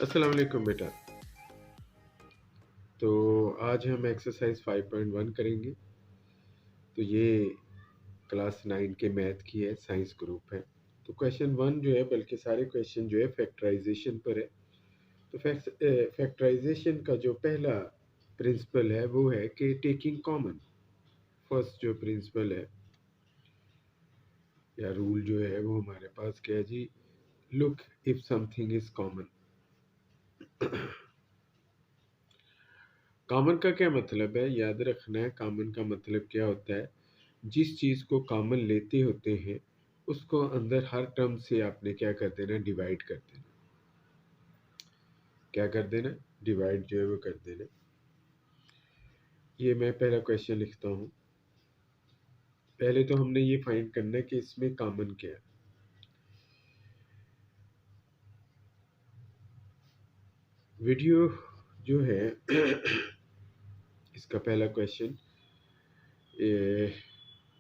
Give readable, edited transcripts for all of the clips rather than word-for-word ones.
अस्सलाम वालेकुम बेटा। तो आज हम एक्सरसाइज 5.1 करेंगे। तो ये क्लास 9 के मैथ की है, साइंस ग्रुप है। तो क्वेश्चन 1 जो है, बल्कि सारे क्वेश्चन जो है फैक्टराइजेशन पर है। तो फैक्टराइजेशन का जो पहला प्रिंसिपल है वो है कि टेकिंग कॉमन। फर्स्ट जो प्रिंसिपल है या रूल जो है वो हमारे पास क्या है जी, look if something is common. Common का क्या मतलब है, याद रखना है। कॉमन का मतलब क्या होता है, जिस चीज़ को कॉमन लेते होते हैं उसको अंदर हर टर्म से आपने क्या कर देना, डिवाइड कर देना। क्या कर देना, डिवाइड जो है वो कर देना। ये मैं पहला क्वेश्चन लिखता हूँ। पहले तो हमने ये फाइंड करना है कि इसमें कॉमन क्या है। वीडियो जो है इसका पहला क्वेश्चन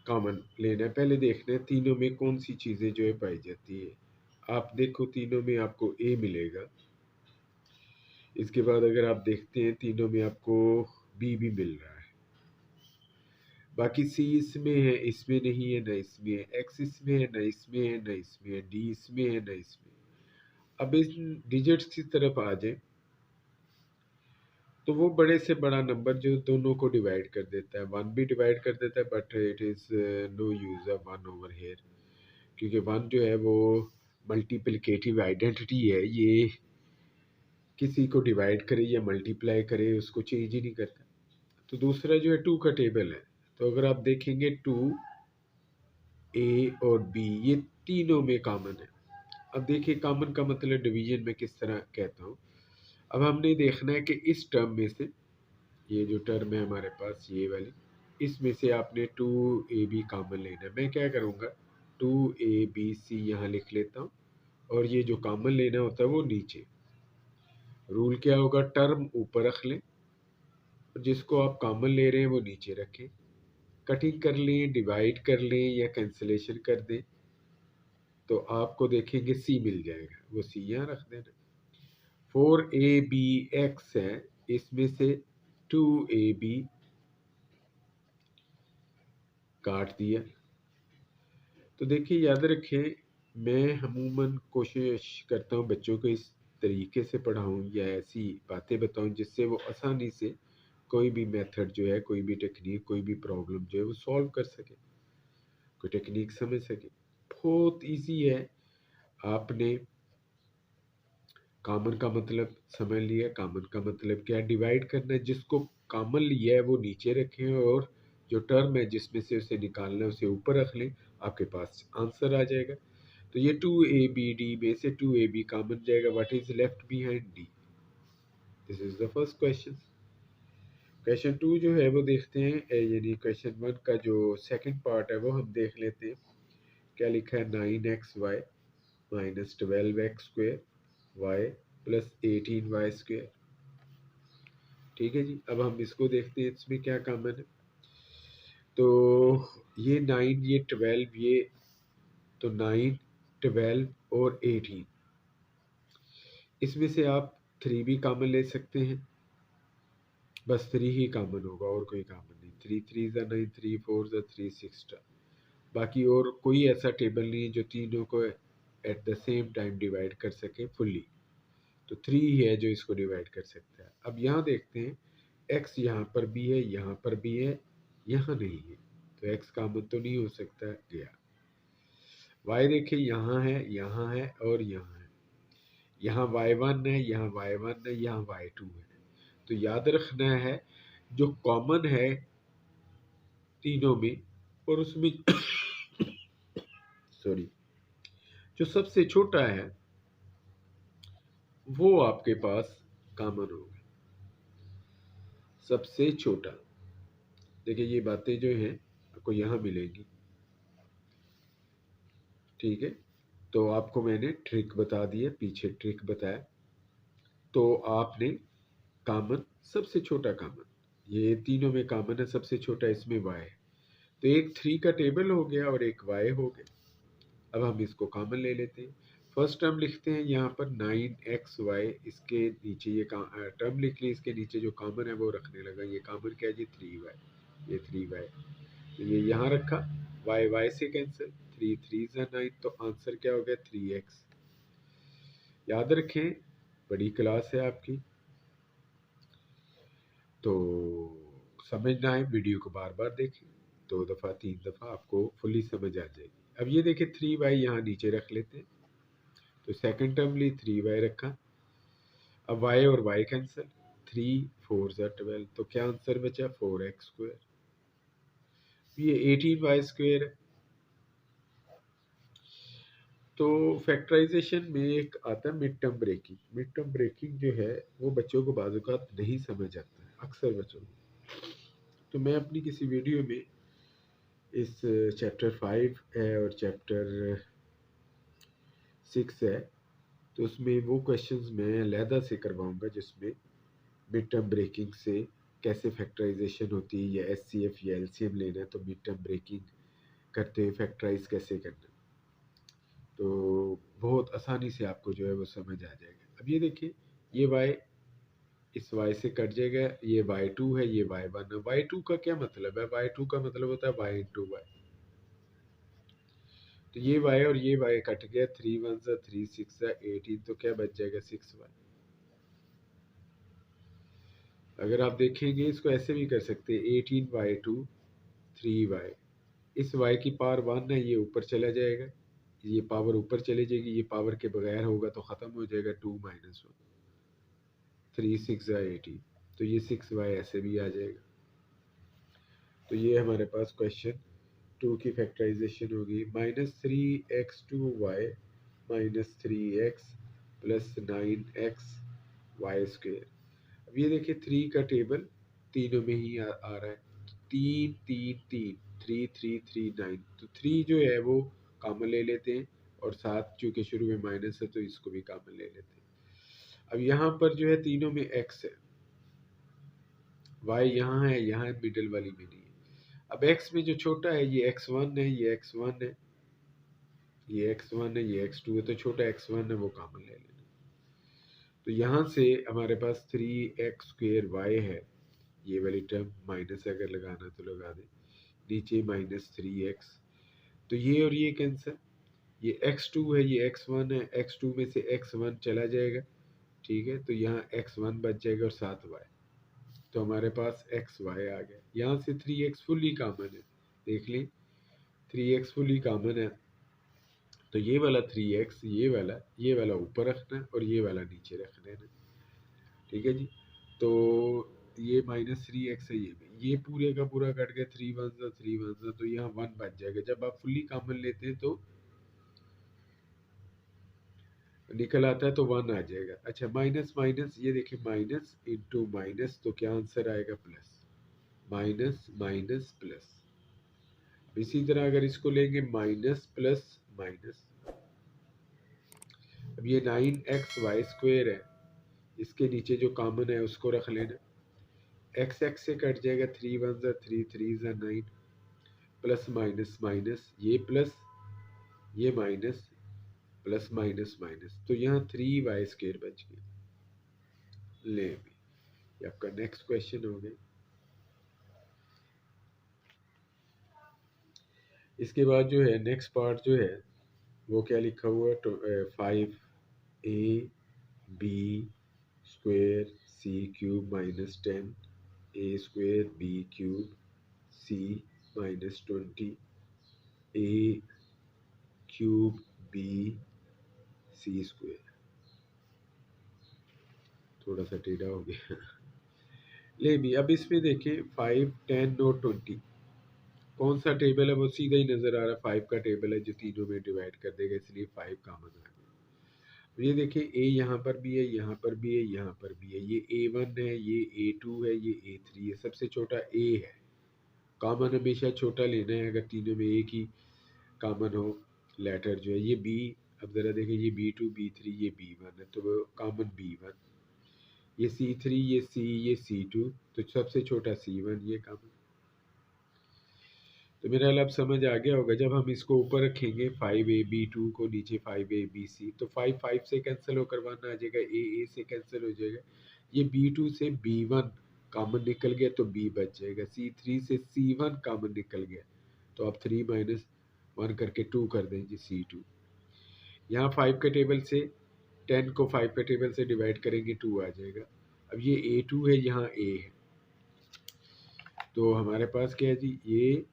कॉमन लेना है। पहले देखना है तीनों में कौन सी चीज़ें जो है पाई जाती है। आप देखो तीनों में आपको ए मिलेगा। इसके बाद अगर आप देखते हैं तीनों में आपको बी भी मिल रहा है। बाकी सी इसमें है, इसमें नहीं है, ना इसमें है। एक्स इसमें है, ना इसमें है, ना इसमें है। डी इसमें है, ना इसमें। अब इन डिजिट्स की तरफ आ जाए तो वो बड़े से बड़ा नंबर जो दोनों को डिवाइड कर देता है, वन भी डिवाइड कर देता है, but it is no use of one over here, क्योंकि वन जो है वो मल्टीप्लिकेटिव आइडेंटिटी है। ये किसी को डिवाइड करे या मल्टीप्लाई करे उसको चेंज ही नहीं करता। तो दूसरा जो है टू का टेबल है। तो अगर आप देखेंगे टू, ए और बी ये तीनों में कॉमन है। अब देखिए कॉमन का मतलब डिवीजन में किस तरह कहता हूँ। अब हमने देखना है कि इस टर्म में से, ये जो टर्म है हमारे पास ये वाली, इसमें से आपने टू ए बी कॉमन लेना है। मैं क्या करूँगा, टू ए बी सी यहाँ लिख लेता हूँ और ये जो कॉमन लेना होता है वो नीचे। रूल क्या होगा, टर्म ऊपर रख लें और जिसको आप कॉमन ले रहे हैं वो नीचे रखें। कटिंग कर लें, डिवाइड कर लें या कैंसिलेशन कर दें तो आपको देखेंगे सी मिल जाएगा, वो सी यहाँ रख देना। 4abx है, इसमें से 2ab काट दिया। तो देखिए याद रखें, मैं अमूमन कोशिश करता हूँ बच्चों को इस तरीके से पढ़ाऊँ या ऐसी बातें बताऊँ जिससे वो आसानी से कोई भी मेथड जो है, कोई भी टेक्निक, कोई भी प्रॉब्लम जो है वो सॉल्व कर सके, कोई टेक्निक समझ सके। बहुत इजी है। आपने कॉमन का मतलब समझ लिया। कॉमन का मतलब क्या है, डिवाइड करना है। जिसको कॉमन लिया है वो नीचे रखें और जो टर्म है जिसमें से उसे निकालना है उसे ऊपर रख लें, आपके पास आंसर आ जाएगा। तो ये 2abd में से 2ab कॉमन जाएगा। What is left behind D, this is the first question. Question 2 जो है वो देखते हैं, यानी क्वेश्चन 1 का जो सेकंड पार्ट है वो हम देख लेते हैं। क्या लिखा है, 9xy minus 12x² y plus 18y²। ठीक है जी। अब हम इसको देखते हैं इसमें क्या कॉमन है। तो ये 9, ये 12, ये तो 9, 12 और 18, इसमें से आप 3 भी कॉमन ले सकते हैं। बस 3 ही कॉमन होगा और कोई कॉमन नहीं। 3 3 ज़ा 9, 3 4 ज़ा 3 6। बाकी और कोई ऐसा टेबल नहीं है जो तीनों को at the same time divide कर सके फुल्ली। तो 3 ही है जो इसको डिवाइड कर सकता है। अब यहाँ देखते हैं, x यहाँ पर भी है, यहाँ पर भी है, यहाँ नहीं है, तो x कॉमन तो नहीं हो सकता, गया। y देखिए यहाँ है और यहाँ है। यहाँ y1 है, यहाँ y1 है, यहाँ y2 है। तो याद रखना है जो कॉमन है तीनों में और उसमें सॉरी, जो सबसे छोटा है वो आपके पास कॉमन होगा, सबसे छोटा। देखिए ये बातें जो हैं आपको यहाँ मिलेंगी, ठीक है। तो आपको मैंने ट्रिक बता दी है, पीछे ट्रिक बताया। तो आपने कॉमन, सबसे छोटा कॉमन, ये तीनों में कॉमन है, सबसे छोटा इसमें y है, तो एक 3 का टेबल हो गया और एक y हो गया। अब हम इसको कॉमन ले लेते हैं। फर्स्ट टर्म लिखते हैं यहाँ पर 9xy, इसके नीचे ये टर्म लिख ली, इसके नीचे जो कॉमन है वो रखने लगा। ये कॉमन क्या है जी, 3y, ये 3y, तो ये यहाँ रखा, y से कैंसिल, 3 3 9, तो आंसर क्या हो गया 3x। याद रखें, बड़ी क्लास है आपकी, तो समझना है, वीडियो को बार बार देखें, 2 दफ़ा 3 दफ़ा आपको फुली समझ आ जाएगी। अब ये देखें 3y यहाँ नीचे रख लेते हैं, तो सेकंड टर्म ली 3y रखा। अब y और y कैंसिल, 3 4 ज़ा 12, तो क्या आंसर बचा 4x²। ये 18y² है। तो फैक्टराइजेशन में एक आता है mid term breaking. Mid term breaking जो है वो बच्चों को बाज़ औक़ात नहीं समझ आता है, अक्सर बच्चों को। तो मैं अपनी किसी वीडियो में इस चैप्टर 5 है और चैप्टर 6 है, तो उसमें वो क्वेश्चंस मैं अलहदा से करवाऊंगा, जिसमें मिड टर्म ब्रेकिंग से कैसे फैक्टराइजेशन होती है, या एचसीएफ या एलसीएम लेना है तो मिड टर्म ब्रेकिंग करते हुए फैक्टराइज कैसे करना, तो बहुत आसानी से आपको जो है वो समझ आ जाएगा। अब ये देखिए, ये y इस y से कट जाएगा, ये y2 है, ये y1 है। y2 का क्या मतलब है, y2 का मतलब होता है y इंटू वाई, तो ये y और ये y कट गया, 3 1 सा 3 6 सा 18, तो क्या बच जाएगा 6y। अगर आप देखेंगे इसको ऐसे भी कर सकते हैं, 18y2 3y, इस y की पावर 1 है, ये ऊपर चला जाएगा, ये पावर ऊपर चले जाएगी, ये पावर के बगैर होगा तो ख़त्म हो जाएगा, 2 - 1, 3 6 18, तो ये 6y ऐसे भी आ जाएगा। तो ये हमारे पास क्वेश्चन 2 की फैक्टराइजेशन होगी, -3x2y -3x प्लस 9xy²। अब ये देखिए 3 का टेबल तीनों में ही आ रहा है, 3 3 3, 3 3 3 9, तो 3 जो है वो कॉमन ले लेते हैं, और 7 चूँकि शुरू में माइनस है तो इसको भी कॉमन ले लेते हैं। अब यहाँ पर जो है तीनों में x है, y यहाँ है, यहाँ मिडल वाली में नहीं है। अब x में जो छोटा है ये x1 है, ये x1 है, ये x1 है, ये x2 है, तो छोटा x1 है वो कॉमन ले लेना। तो यहाँ से हमारे पास 3x² है, ये वाली टर्म माइनस अगर लगाना तो लगा दें, नीचे -3x, तो ये और ये कैंसिल, ये x2 है, ये x1 है, x2 में से x1 चला जाएगा, ठीक है, तो यहाँ x1 बच जाएगा और 7y, तो हमारे पास xy आ गया। यहाँ से 3x फुली कॉमन है, देख लें 3x फुली कॉमन है, तो ये वाला 3x, ये वाला ऊपर रखना है और ये वाला नीचे रख देना, ठीक है जी। तो ये -3x है, ये पूरे का पूरा कट गया, 3 1 सा 3 1 सा, तो यहाँ 1 बच जाएगा। जब आप फुल्ली कॉमन लेते हैं तो निकल आता है, तो 1 आ जाएगा। अच्छा, माइनस माइनस, ये देखिए माइनस इंटू माइनस, तो क्या आंसर आएगा प्लस, माइनस माइनस प्लस। इसी तरह अगर इसको लेंगे माइनस प्लस माइनस, अब ये 9xy² है, इसके नीचे जो कॉमन है उसको रख लेना, एक्स एक्स से कट जाएगा, 3 1 सा 3 3 सा 9, प्लस माइनस माइनस, ये प्लस ये माइनस, प्लस माइनस माइनस, तो यहाँ 3y² बच गया। ले भी, ये आपका नेक्स्ट क्वेश्चन हो गया। इसके बाद जो है नेक्स्ट पार्ट जो है वो क्या लिखा हुआ है, 5ab² c³ -10 a² b³ c -20 a³ b c², थोड़ा सा टेढ़ा हो गया। ले भी, अब इसमें देखें 5 10 और 20 कौन सा टेबल है, वो सीधा ही नजर आ रहा है, 5 का टेबल है जो तीनों में डिवाइड कर देगा, इसलिए 5 कॉमन आ गया। ये देखिए a यहाँ पर भी है, यहाँ पर भी है, यहाँ पर भी है, ये a1 है, ये a2 है, ये a3 है, सबसे छोटा a है। कॉमन हमेशा छोटा लेना है, अगर तीनों में एक ही कॉमन हो लेटर जो है, ये b अब ज़रा देखें, ये B2 B3 ये B1 है, तो वो कॉमन B1, ये C3 ये C ये C2, तो सबसे छोटा C1 ये कॉमन। तो मेरा ख्याल अब समझ आ गया होगा, जब हम इसको ऊपर रखेंगे 5AB2 को नीचे 5ABC, तो 5 से कैंसिल होकर 1 आ जाएगा, A से कैंसिल हो जाएगा, ये B2 से B1 कॉमन निकल गया तो B बच जाएगा, C3 से C1 कॉमन निकल गया, तो आप 3 माइनस 1 करके 2 कर दें जी C2। यहाँ 5 के टेबल से 10 को 5 के टेबल से डिवाइड करेंगे 2 आ जाएगा। अब ये A2 है, यहाँ A है, तो हमारे पास क्या है जी, ये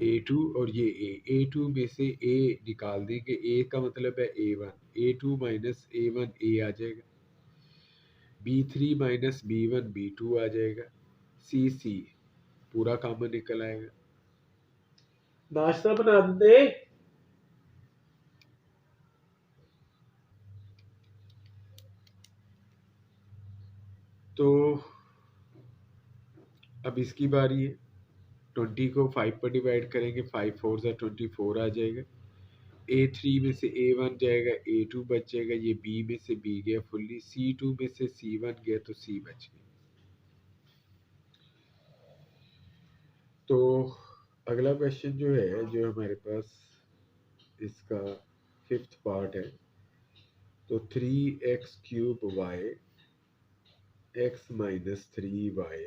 A2 और ये A2 में से A निकाल देंगे, A का मतलब है A1, A2 minus A1 A आ जाएगा, B3 माइनस B1 B2 आ जाएगा, C पूरा कॉमन निकल आएगा। नाश्ता बना दे। तो अब इसकी बारी है, 20 को 5 पर डिवाइड करेंगे, 5 4 ज़ा 24 आ जाएगा, A3 में से A1 जाएगा, A2 बच जाएगा, ये B में से B गया फुल्ली, C2 में से C1 गया तो C बच गया। तो अगला क्वेश्चन जो है, जो हमारे पास इसका 5th पार्ट है, तो 3x³ x minus 3y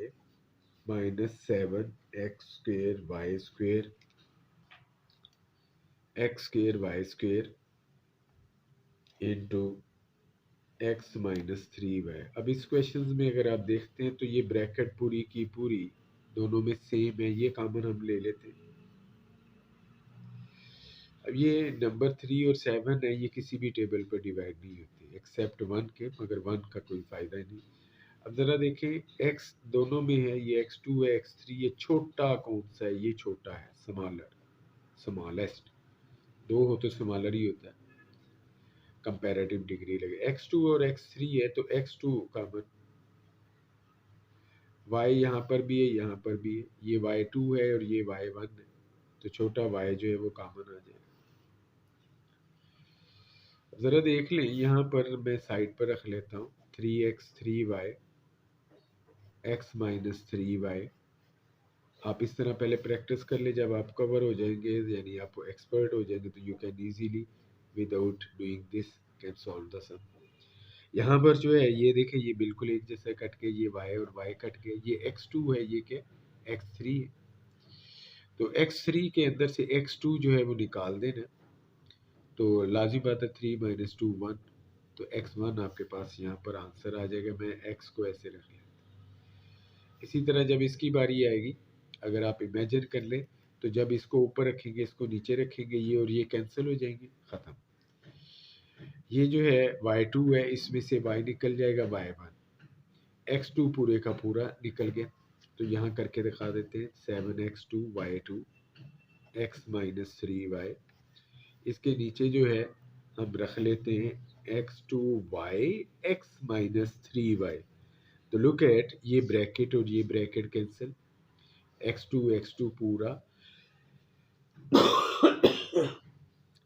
minus 7x² y² into x minus 3y। अब इस क्वेश्चन में अगर आप देखते हैं तो ये ब्रैकेट पूरी की पूरी दोनों में सेम है, ये कॉमन हम ले लेते हैं। अब ये नंबर 3 और 7 है, ये किसी भी टेबल पर डिवाइड नहीं होती एक्सेप्ट 1 के, मगर 1 का कोई फ़ायदा नहीं। अब ज़रा देखें, x दोनों में है, ये x2 है x3, ये छोटा कौन सा है, ये छोटा है, स्मॉलर स्मॉलेस्ट, दो हो तो स्मॉलर ही होता है, कंपैरेटिव डिग्री लगे, x2 और x3 है तो x2 कॉमन, y यहाँ पर भी है यहाँ पर भी है, ये y2 है और ये y1 है, तो छोटा y जो है वो कॉमन आ जाएगा। ज़रा देख लें, यहाँ पर मैं साइड पर रख लेता हूँ 3x 3y x minus 3y। आप इस तरह पहले प्रैक्टिस कर ले, जब आप कवर हो जाएंगे यानी आप एक्सपर्ट हो जाएंगे तो you can easily without doing this can solve the sum. यहाँ पर जो है ये देखें, ये बिल्कुल एक जैसे कट के, ये y और y कट के, ये x2 है, ये क्या x3 है, तो x3 के अंदर से x2 जो है वो निकाल देना, तो लाजिम बात है 3 माइनस 2 1, तो x1 आपके पास यहाँ पर आंसर आ जाएगा। मैं x को ऐसे रख लें। इसी तरह जब इसकी बारी आएगी, अगर आप इमेजिन कर लें, तो जब इसको ऊपर रखेंगे इसको नीचे रखेंगे, ये और ये कैंसिल हो जाएंगे, ख़त्म। ये जो है y2 है, इसमें से y निकल जाएगा y1, x2 पूरे का पूरा निकल गया, तो यहाँ करके दिखा देते हैं 7x2 y2 x minus 3y। इसके नीचे जो है हम रख लेते हैं x2y x माइनस 3y, तो लुक एट, ये ब्रैकेट और ये ब्रैकेट कैंसिल, x2 पूरा,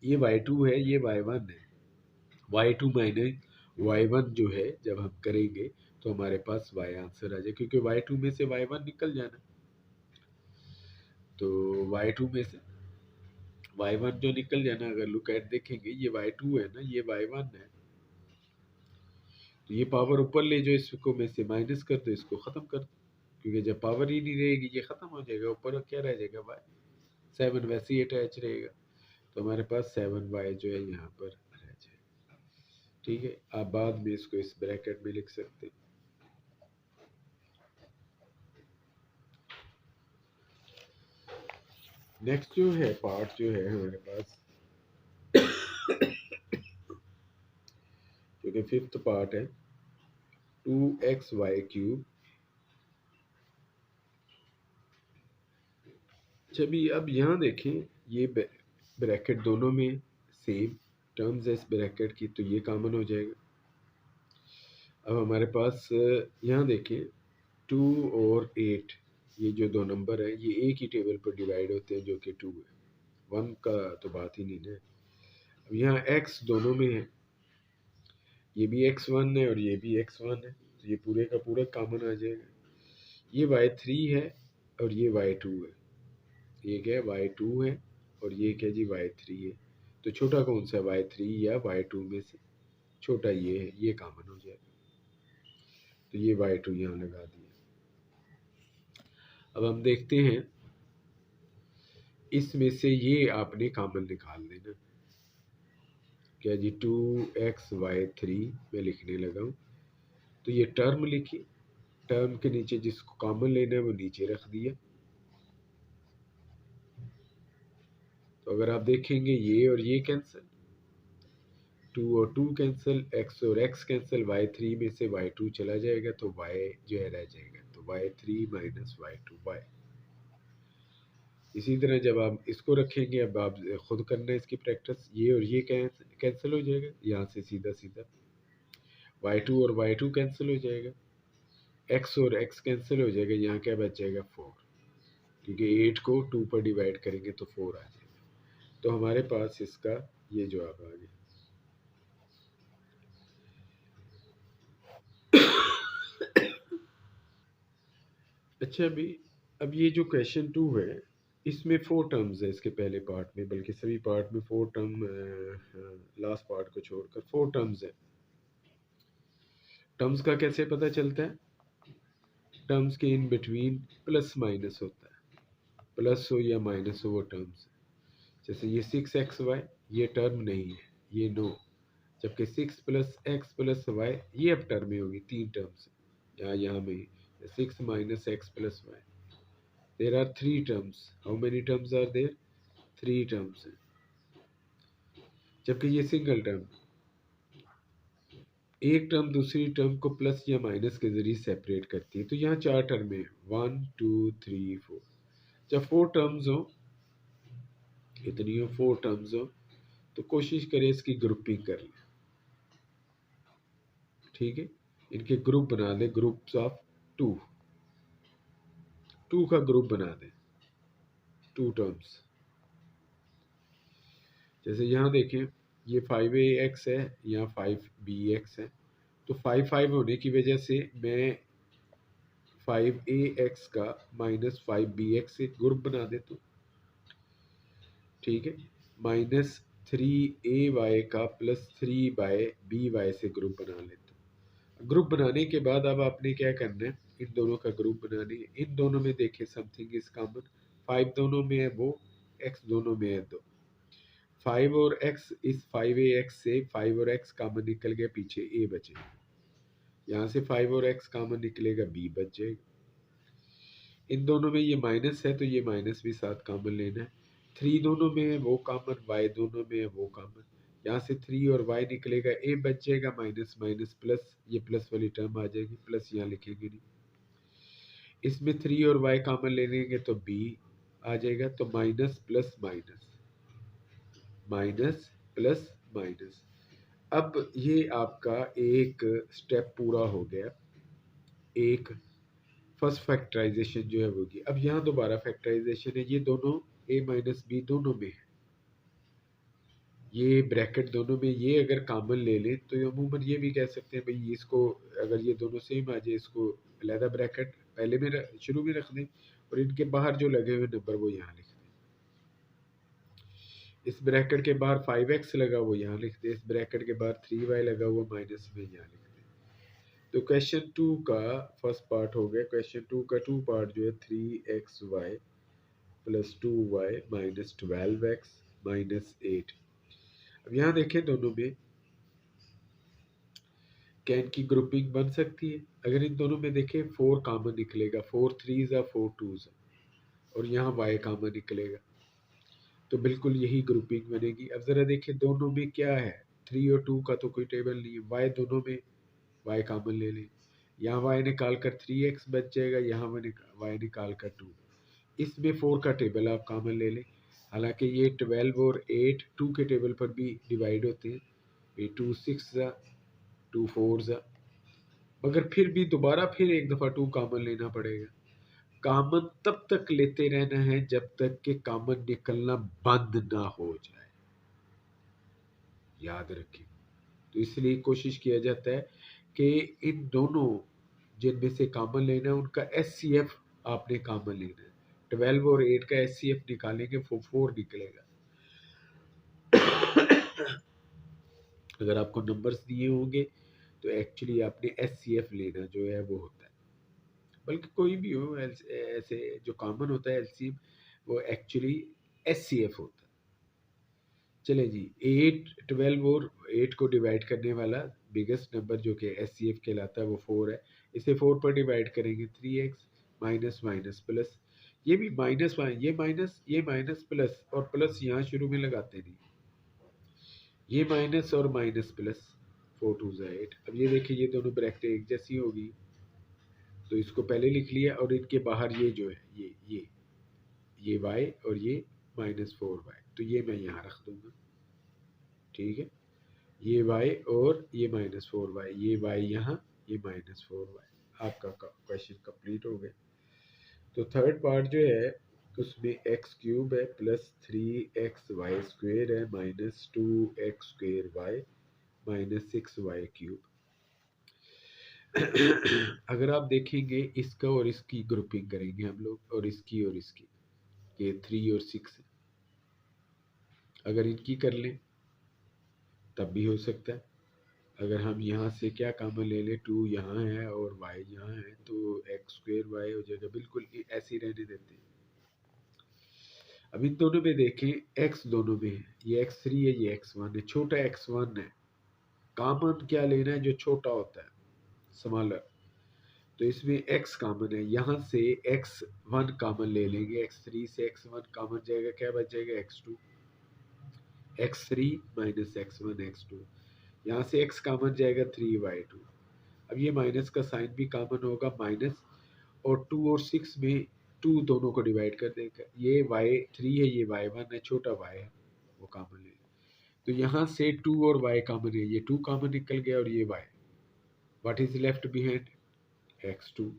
ये y2 है ये y1 है, y2 माइनस y1 जो है जब हम करेंगे तो हमारे पास y आंसर आ जाए, क्योंकि y2 में से y1 निकल जाना, तो y2 में से y1 जो निकल जाना, अगर लुक एट देखेंगे ये y2 है ना, ये y1 है, तो ये पावर ऊपर ले जो इसको में से माइनस कर दो, इसको ख़त्म कर दो, क्योंकि जब पावर ही नहीं रहेगी ये ख़त्म हो जाएगा, ऊपर क्या रह जाएगा y, 7 वैसे ही अटैच रहेगा, तो हमारे पास 7y जो है यहाँ पर रह जाएगा। ठीक है, आप बाद में इसको इस ब्रैकेट में लिख सकते हैं। नेक्स्ट जो है पार्ट जो है हमारे पास, जो कि 5th पार्ट है, 2xy³ चलिए अब यहाँ देखें, ये ब्रैकेट दोनों में सेम टर्म्स है इस ब्रैकेट की, तो ये कॉमन हो जाएगा। अब हमारे पास यहाँ देखें 2 और 8, ये जो दो नंबर है ये एक ही टेबल पर डिवाइड होते हैं जो कि 2 है, 1 का तो बात ही नहीं है। अब यहाँ x दोनों में है, ये भी x1 है और ये भी x1 है, तो ये पूरे का पूरा कॉमन आ जाएगा। ये y3 है और ये y2 है, ये क्या है y2 है और ये क्या जी y3 है। तो छोटा कौन सा y3 या y2 में से छोटा ये है, ये कॉमन हो जाएगा। तो ये y2 यहाँ लगा दिया। अब हम देखते हैं इसमें से ये आपने कॉमन निकाल देना। क्या जी 2xy3 मैं लिखने लगा हूँ। तो ये टर्म लिखी, टर्म के नीचे जिसको कॉमन लेना है वो नीचे रख दिया। तो अगर आप देखेंगे ये और ये कैंसिल, 2 और 2 कैंसिल, x और x कैंसिल, y3 में से y2 चला जाएगा तो y जो है रह जाएगा, तो y3 माइनस y2 y। इसी तरह जब आप इसको रखेंगे, अब आप खुद करना है इसकी प्रैक्टिस, ये और ये कैंसिल हो जाएगा, यहाँ से सीधा सीधा y2 और y2 कैंसिल हो जाएगा, x और x कैंसिल हो जाएगा, यहाँ क्या बच जाएगा 4, क्योंकि 8 को 2 पर डिवाइड करेंगे तो 4 आ जाएगा। तो हमारे पास इसका ये जवाब आ गया। अच्छा अभी, अब ये जो क्वेश्चन 2 है इसमें 4 टर्म्स है, इसके पहले पार्ट में, बल्कि सभी पार्ट में 4 टर्म, लास्ट पार्ट को छोड़कर 4 टर्म्स है। टर्म्स का कैसे पता चलता है? टर्म्स के इन बिटवीन प्लस माइनस होता है, प्लस हो या माइनस हो वो टर्म्स है। जैसे ये 6xy ये टर्म नहीं है, ये नो, जबकि 6 प्लस एक्स प्लस वाई ये अब टर्म में होगी, 3 टर्म्स या यहाँ में 6 minus x plus y. There are 3 terms. How many terms are there? 3 terms है, जबकि ये सिंगल टर्म, एक टर्म दूसरी टर्म को प्लस या माइनस के जरिए सेपरेट करती है। तो यहाँ 4 टर्म है, 1 2 3 4। जब 4 टर्म्स हो, इतनी हो 4 टर्म्स हो, तो कोशिश करें इसकी ग्रुपिंग कर लें। ठीक है, इनके ग्रुप बना दें, ग्रुप्स ऑफ 2, 2 का ग्रुप बना दें, 2 टर्म्स। जैसे यहाँ देखें ये 5ax है, यहाँ 5bx है, तो 5 होने की वजह से मैं 5ax का माइनस 5bx से ग्रुप बना देता हूँ। ठीक है, माइनस 3ay का प्लस 3/by से ग्रुप बना लेता हूँ। ग्रुप बनाने के बाद अब आपने क्या करना है, इन दोनों का ग्रुप बनाने है। इन दोनों में देखें समथिंग इज कॉमन, 5 दोनों में है वो, x दोनों में है तो 5 और x, इस 5ax से 5 और x कॉमन निकल गया, पीछे a बचेगा। यहाँ से 5 और x कॉमन निकलेगा, b बच जाएगा। इन दोनों में ये माइनस है तो ये माइनस भी साथ कॉमन लेना है। 3 दोनों में है वो कॉमन, y दोनों में है वो कॉमन। यहाँ से 3 और y निकलेगा, a बच जाएगा, माइनस माइनस प्लस, ये प्लस वाली टर्म आ जाएगी, प्लस यहाँ लिखेंगे नहीं। इसमें 3 और y कॉमन ले लेंगे तो b आ जाएगा, तो minus plus minus, minus plus minus. अब ये आपका एक स्टेप पूरा हो गया, एक फर्स्ट फैक्टराइजेशन जो है वो की। अब यहाँ दोबारा फैक्टराइजेशन है, ये दोनों a माइनस बी दोनों में है, ये ब्रैकेट दोनों में, ये अगर कॉमन ले लें तो अमूमन ये भी कह सकते हैं भाई इसको, अगर ये दोनों सेम आ जाए इसको अलहदा ब्रैकेट पहले में शुरू में रख दें, और इनके बाहर जो लगे हुए नंबर वो यहाँ लिख दें। इस ब्रैकेट के बाहर 5x लगा वो यहाँ लिख दें, इस ब्रैकेट के बाहर 3y लगा हुआ माइनस में यहाँ लिख दें। तो क्वेश्चन 2 का फर्स्ट पार्ट हो गया। क्वेश्चन 2 का 2 पार्ट जो है 3xy plus 2y minus 12x minus 8। अब यहाँ देखें दोनों में क्या इनकी ग्रुपिंग बन सकती है? अगर इन दोनों में देखें 4 कॉमन निकलेगा, 4 3s 4 2s, और यहाँ y कॉमन निकलेगा, तो बिल्कुल यही ग्रुपिंग बनेगी। अब ज़रा देखें दोनों में क्या है, 3 और 2 का तो कोई टेबल नहीं है, y दोनों में y कॉमन ले लें, यहाँ y निकाल कर 3x बच जाएगा, यहाँ y निकाल कर 2। इसमें 4 का टेबल आप कॉमन ले लें, हालांकि ये 12 और 8 2 के टेबल पर भी डिवाइड होते हैं, ये 2 6 2 4 मगर फिर भी दोबारा फिर एक दफ़ा 2 कॉमन लेना पड़ेगा। कॉमन तब तक लेते रहना है जब तक कि कॉमन निकलना बंद ना हो जाए। याद रखें। तो इसलिए कोशिश किया जाता है कि इन दोनों जिनमें से कॉमन लेना है उनका एचसीएफ आपने कॉमन लेना है। 12 और 8 का एचसीएफ निकालेंगे 4 निकलेगा। अगर आपको नंबर्स दिए होंगे तो एक्चुअली आपने एचसीएफ लेना जो है वो होता है, बल्कि कोई भी हो ऐसे जो कॉमन होता है एलसीएम वो एक्चुअली एचसीएफ होता है। चले जी, 8 12 और 8 को डिवाइड करने वाला बिगेस्ट नंबर जो कि एचसीएफ कहलाता है वो 4 है। इसे 4 पर डिवाइड करेंगे 3x माइनस माइनस प्लस, ये भी माइनस ये माइनस प्लस, और प्लस यहाँ शुरू में लगाते नहीं, ये माइनस और माइनस प्लस, 4 2 8। अब ये देखिए ये दोनों ब्रैकेट एक जैसी होगी तो इसको पहले लिख लिया, और इनके बाहर ये जो है ये y और ये -4y, तो ये मैं यहाँ रख दूंगा। ठीक है, ये y और ये -4y, ये y यहाँ, ये -4y। आपका क्वेश्चन कंप्लीट हो गया। तो थर्ड पार्ट जो है उसमें x क्यूब है प्लस 3xy स्क्वेयर है minus 2x square y minus 6y cube. अगर आप देखेंगे इसका और इसकी ग्रुपिंग करेंगे हम लोग, और इसकी, ये 3 और 6 है। अगर इनकी कर लें तब भी हो सकता है। अगर हम यहाँ से क्या कॉमन ले लें, 2 यहाँ है और y यहाँ है, तो x स्क्वेयर y हो जाएगा। बिल्कुल ऐसे ही रहने देते हैं। अब इन दोनों में देखें, x दोनों में है, ये x3 है, ये x1 है, छोटा x1 है। कॉमन क्या लेना है, जो छोटा होता है, स्मॉलर। तो इसमें x कॉमन है, यहाँ से x1 कॉमन ले लेंगे, x3 से x1 कॉमन जाएगा, क्या बच जाएगा, x2, x3 minus x1 x2। यहाँ से x कॉमन जाएगा 3y2। अब ये माइनस का साइन भी कॉमन होगा, माइनस, और 2 और 6 में 2 दोनों को डिवाइड कर देगा। ये y3 है, ये y1 है, छोटा y है, वो कॉमन है। तो यहाँ से 2 और y कॉमन है, ये 2 कॉमन निकल गया, और ये y। What is left behind, x2।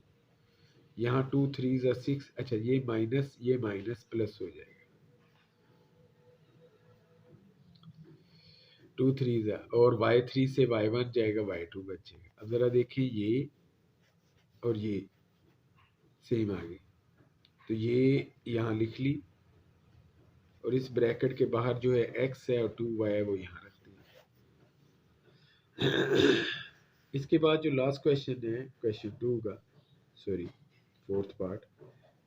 यहाँ 2 3 6, अच्छा ये माइनस प्लस हो जाएगा, 2 3 और y3 से y1 जाएगा, y2 बचेगा। अब जरा देखिए ये और ये सेम आ गई, तो ये यहाँ लिख ली, और इस ब्रैकेट के बाहर जो है x है और 2y है वो यहाँ रख दिया। इसके बाद जो लास्ट क्वेश्चन है, क्वेश्चन 2 का, sorry fourth part,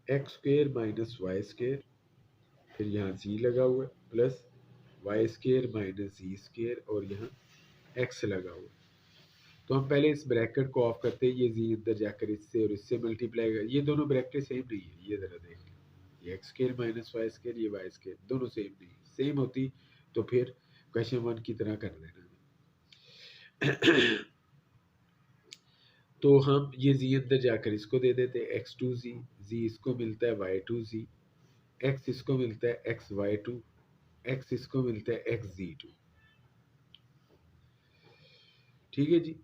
x square minus y square, फिर यहाँ z लगा हुआ है, plus y square minus z square, और यहाँ x लगा हुआ है। तो हम पहले इस ब्रैकेट को ऑफ करते हैं, ये z अंदर जाकर इससे और इससे मल्टीप्लाई कर, ये दोनों ब्रैकेट सेम नहीं है, ये जरा देख लें, ये x square minus y square, ये वाई स्क्वेयर, दोनों सेम नहीं, सेम होती तो फिर क्वेश्चन 1 की तरह कर देना। तो हम ये z अंदर जाकर इसको दे देते हैं x2z, z इसको मिलता है y2z, x इसको मिलता है xy2, x इसको मिलता है xz2। ठीक है जी।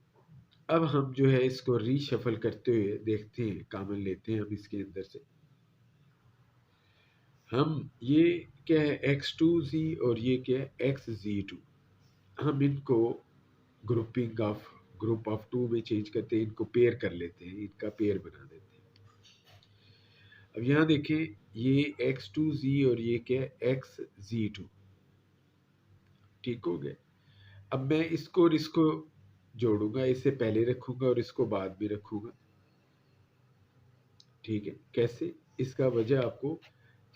अब हम जो है इसको रीशफल करते हुए देखते हैं, कॉमन लेते हैं हम इसके अंदर से। हम ये क्या है x2z और ये क्या है xz2, हम इनको ग्रुप ऑफ 2 में चेंज करते हैं, इनको पेयर कर लेते हैं, इनका पेयर बना देते हैं। अब यहाँ देखें, ये x2z और ये क्या है xz2, ठीक हो गया। अब मैं इसको और इसको जोड़ूंगा, इसे पहले रखूंगा और इसको बाद में रखूंगा। ठीक है, कैसे, इसका वजह आपको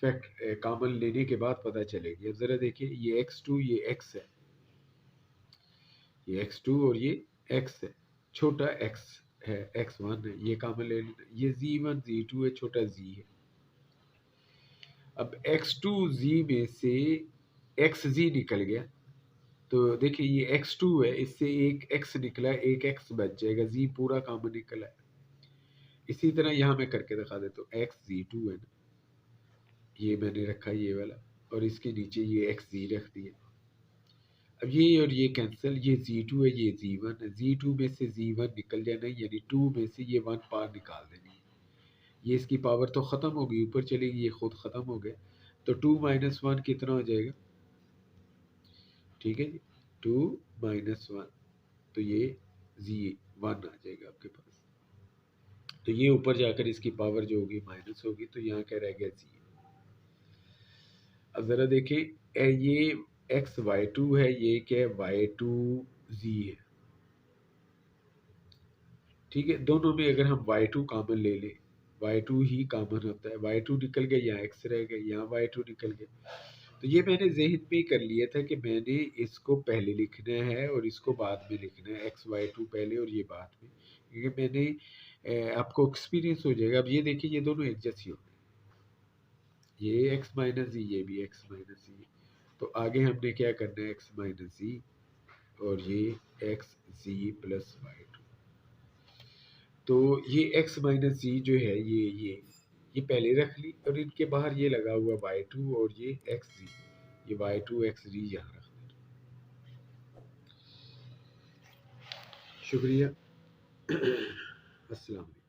फैक्ट कॉमन लेने के बाद पता चलेगी। अब जरा देखिए, ये x2 ये x है, ये x2 और ये x है, छोटा x है, x1 है, ये कॉमन ले लेना, ये z1 z2 है, छोटा z है। अब x2z में से xz निकल गया, तो देखिए ये x2 है, इससे एक x निकला, एक x बच जाएगा, z पूरा कॉमन निकला है। इसी तरह यहाँ मैं करके दिखा देता हूँ, xz2 है ना, ये मैंने रखा ये वाला, और इसके नीचे ये xz रख दिया। अब ये और ये कैंसिल, ये z2 है, ये z1 है, z2 में से z1 निकल जाना है, यानी 2 में से ये 1 पार निकाल देनी है। ये इसकी पावर तो ख़त्म होगी, ऊपर चलेगी, ये खुद ख़त्म हो गया, तो 2 - 1 कितना हो जाएगा। ठीक है जी। 2 माइनस 1, तो ये Z1 आ जाएगा आपके पास। तो ये ऊपर जाकर इसकी पावर जो होगी माइनस होगी, तो यहाँ क्या रह गया Z। अब ज़रा देखें, ये एक्स वाई टू है, ये क्या है वाई टू Z है, ठीक है। दोनों में अगर हम y2 कॉमन ले लें, y2 ही कॉमन होता है, y2 निकल गया, यहाँ x रह गया, यहाँ y2 निकल गया। तो ये मैंने जहन में ही कर लिया था कि मैंने इसको पहले लिखना है और इसको बाद में लिखना है, एक्स वाई टू पहले और ये बाद में, क्योंकि मैंने आपको एक्सपीरियंस हो जाएगा। अब ये देखिए, ये दोनों एक जैसी हो गए, ये x माइनस जी, ये भी x माइनस जी। तो आगे हमने क्या करना है, x माइनस जी और ये x z plus y two. तो ये x माइनस जी जो है, ये पहले रख ली, और इनके बाहर ये लगा हुआ y2 और ये एक्स जी, ये y2 एक्स जी यहाँ रख दें। शुक्रिया। अस्सलाम वालेकुम।